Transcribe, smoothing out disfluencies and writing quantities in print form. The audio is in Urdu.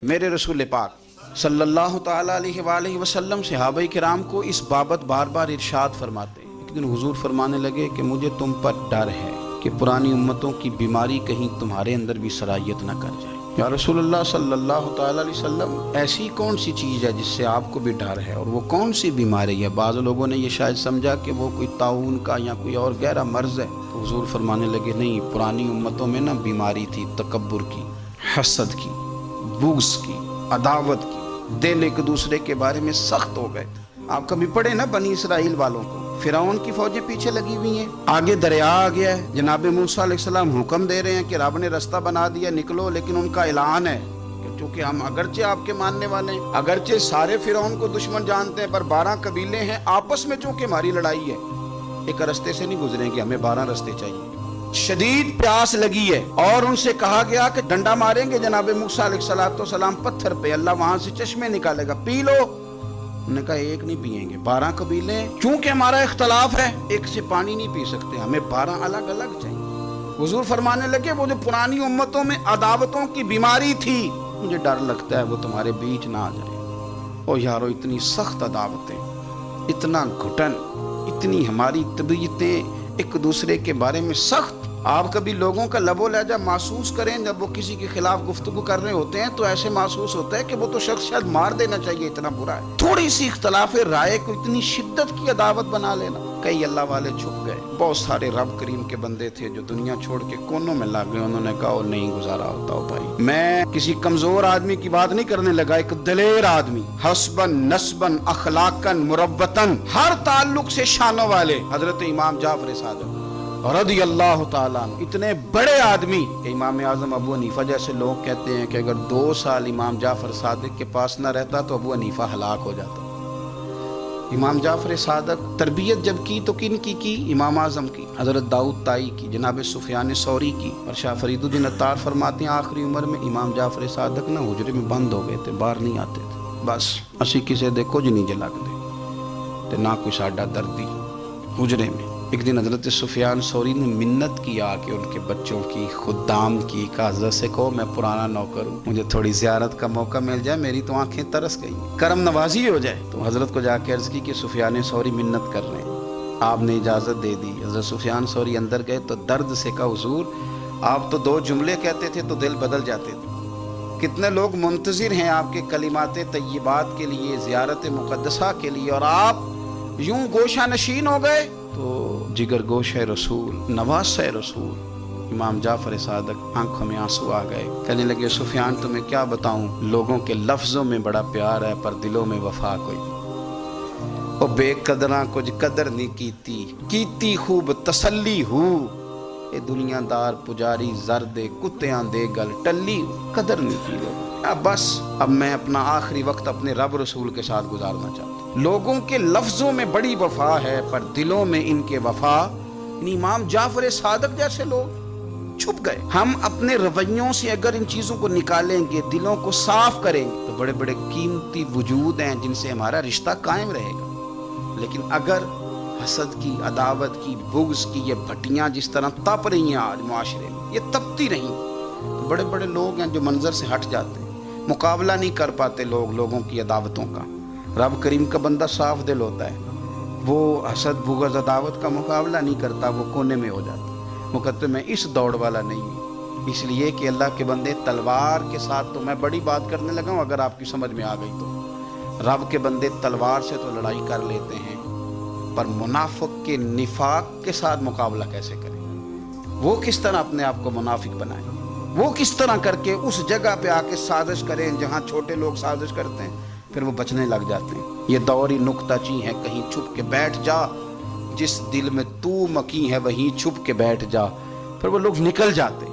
میرے رسول پاک صلی تعالیٰ علیہ وآلہ وسلم صحابہ کرام کو اس بابت بار بار ارشاد فرماتے ہیں۔ ایک دن حضور فرمانے لگے کہ مجھے تم پر ڈر ہے کہ پرانی امتوں کی بیماری کہیں تمہارے اندر بھی سرایت نہ کر جائے۔ یا رسول اللہ صلی اللہ تعالیٰ علیہ وسلم، ایسی کون سی چیز ہے جس سے آپ کو بھی ڈر ہے، اور وہ کون سی بیماری ہے؟ بعض لوگوں نے یہ شاید سمجھا کہ وہ کوئی طاعون کا یا کوئی اور گہرا مرض ہے، تو حضور فرمانے لگے نہیں، پرانی امتوں میں بیماری تھی تکبر کی، حسد کی، بغض کی، عداوت کی، دل ایک دوسرے کے بارے میں سخت ہو گئے۔ آپ کبھی پڑھے نا بنی اسرائیل والوں کو، فرعون کی فوجیں پیچھے لگی ہوئی ہیں، آگے دریا آ گیا ہے، جناب موسیٰ علیہ السلام حکم دے رہے ہیں کہ رب نے رستہ بنا دیا، نکلو، لیکن ان کا اعلان ہے کہ چونکہ ہم اگرچہ آپ کے ماننے والے ہیں، اگرچہ سارے فرعون کو دشمن جانتے ہیں، پر 12 قبیلے ہیں، آپس میں چونکہ ہماری لڑائی ہے، ایک رستے سے نہیں گزریں گے، ہمیں 12 رستے چاہیے۔ شدید پیاس لگی ہے اور ان سے کہا گیا کہ ڈنڈا ماریں گے جناب موسیٰ علیہ السلام پتھر پہ، اللہ وہاں سے چشمے نکالے گا، پی لو۔ انہوں نے کہا ایک نہیں پیئیں گے، 12 قبیلے ہیں، چونکہ ہمارا اختلاف ہے، ایک سے پانی نہیں پی سکتے، ہمیں 12 الگ الگ چاہیے۔ حضور فرمانے لگے وہ جو پرانی امتوں میں عداوتوں کی بیماری تھی، مجھے ڈر لگتا ہے وہ تمہارے بیچ نہ آ جائے۔ او یارو، اتنی سخت عداوتیں، اتنا گھٹن، اتنی ہماری طبیعتیں ایک دوسرے کے بارے میں سخت۔ آپ کبھی لوگوں کا لب و لہجہ محسوس کریں، جب وہ کسی کے خلاف گفتگو کر رہے ہوتے ہیں تو ایسے محسوس ہوتا ہے کہ وہ تو شخص شاید مار دینا چاہیے، اتنا برا ہے۔ تھوڑی سی اختلاف رائے کو اتنی شدت کی عداوت بنا لینا۔ کئی اللہ والے چھپ گئے، بہت سارے رب کریم کے بندے تھے جو دنیا چھوڑ کے کونوں میں لگ گئے، انہوں نے کہا نہیں گزارا ہوتا ہو بھائی۔ میں کسی کمزور آدمی کی بات نہیں کرنے لگا، ایک دلیر آدمی، حسبن نسبن اخلاقن مروتن، ہر تعلق سے شانوں والے حضرت امام جعفر صادق رضی اللہ تعالیٰ عنہ، اتنے بڑے آدمی کہ امام اعظم ابو حنیفہ جیسے لوگ کہتے ہیں کہ اگر 2 سال امام جعفر صادق کے پاس نہ رہتا تو ابو حنیفہ ہلاک ہو جاتا۔ امام جعفر صادق تربیت جب کی تو کن کی امام اعظم کی، حضرت داؤد طائی کی، جناب سفیان ثوری کی، اور شاہ فرید الدین عطار فرماتے ہیں آخری عمر میں امام جعفر صادق نہ حجرے میں بند ہو گئے تھے، باہر نہیں آتے تھے، بس اسی کسے دے کچھ نہیں جلگ دے تے نہ کوئی ساڈا دردی حجرے میں۔ ایک دن حضرت سفیان ثوری نے منت کیا کہ ان کے بچوں کی، خدام کی، کہ حضرت سے کہو میں پرانا نوکر ہوں، مجھے تھوڑی زیارت کا موقع مل جائے، میری تو آنکھیں ترس گئی، کرم نوازی ہو جائے۔ تو حضرت کو جا کے عرض کی کہ سفیان ثوری منت کر رہے ہیں، آپ نے اجازت دے دی۔ حضرت سفیان ثوری اندر گئے تو درد سے کہا حضور آپ تو 2 جملے کہتے تھے تو دل بدل جاتے تھے، کتنے لوگ منتظر ہیں آپ کے کلمات طیبات کے لیے، زیارت مقدسہ کے لیے، اور آپ یوں گوشہ نشین ہو گئے۔ تو جگر گوشہ رسول، نواسہ رسول امام جعفر صادق آنکھوں میں آنسو آ گئے، کہنے لگے سفیان تمہیں کیا بتاؤں، لوگوں کے لفظوں میں بڑا پیار ہے پر دلوں میں وفا کوئی نہیں، او بے قدراں کچھ قدر نہیں کیتی خوب تسلی ہو، اے دنیا دار پجاری زردے کتیاں دے گل ٹلی، قدر نہیں کی لوگوں۔ اب بس، اب میں اپنا آخری وقت اپنے رب رسول کے ساتھ گزارنا چاہتا ہوں۔ لوگوں کے لفظوں میں بڑی وفا ہے پر دلوں میں ان کے وفا، امام جعفر صادق جیسے لوگ چھپ گئے۔ ہم اپنے رویوں سے اگر ان چیزوں کو نکالیں گے، دلوں کو صاف کریں گے، تو بڑے بڑے قیمتی وجود ہیں جن سے ہمارا رشتہ قائم رہے گا۔ لیکن اگر حسد کی، عداوت کی، بغض کی یہ بھٹیاں جس طرح تپ رہی ہیں آج معاشرے میں، یہ تپتی رہیں، تو بڑے بڑے لوگ ہیں جو منظر سے ہٹ جاتے ہیں، مقابلہ نہیں کر پاتے لوگوں کی عداوتوں کا۔ رب کریم کا بندہ صاف دل ہوتا ہے، وہ حسد بغض عداوت کا مقابلہ نہیں کرتا، وہ کونے میں ہو جاتا۔ وہ کہتے میں اس دوڑ والا نہیں ہوں، اس لیے کہ اللہ کے بندے تلوار کے ساتھ، تو میں بڑی بات کرنے لگا ہوں اگر آپ کی سمجھ میں آ گئی تو، رب کے بندے تلوار سے تو لڑائی کر لیتے ہیں، پر منافق کے نفاق کے ساتھ مقابلہ کیسے کریں؟ وہ کس طرح اپنے آپ کو منافق بنائیں؟ وہ کس طرح کر کے اس جگہ پہ آ کے سازش کریں جہاں چھوٹے لوگ سازش کرتے ہیں، پھر وہ بچنے لگ جاتے ہیں۔ یہ دور ہی نکتہ چی ہے، کہیں چھپ کے بیٹھ جا، جس دل میں تو مکی ہے وہیں چھپ کے بیٹھ جا، پھر وہ لوگ نکل جاتے ہیں۔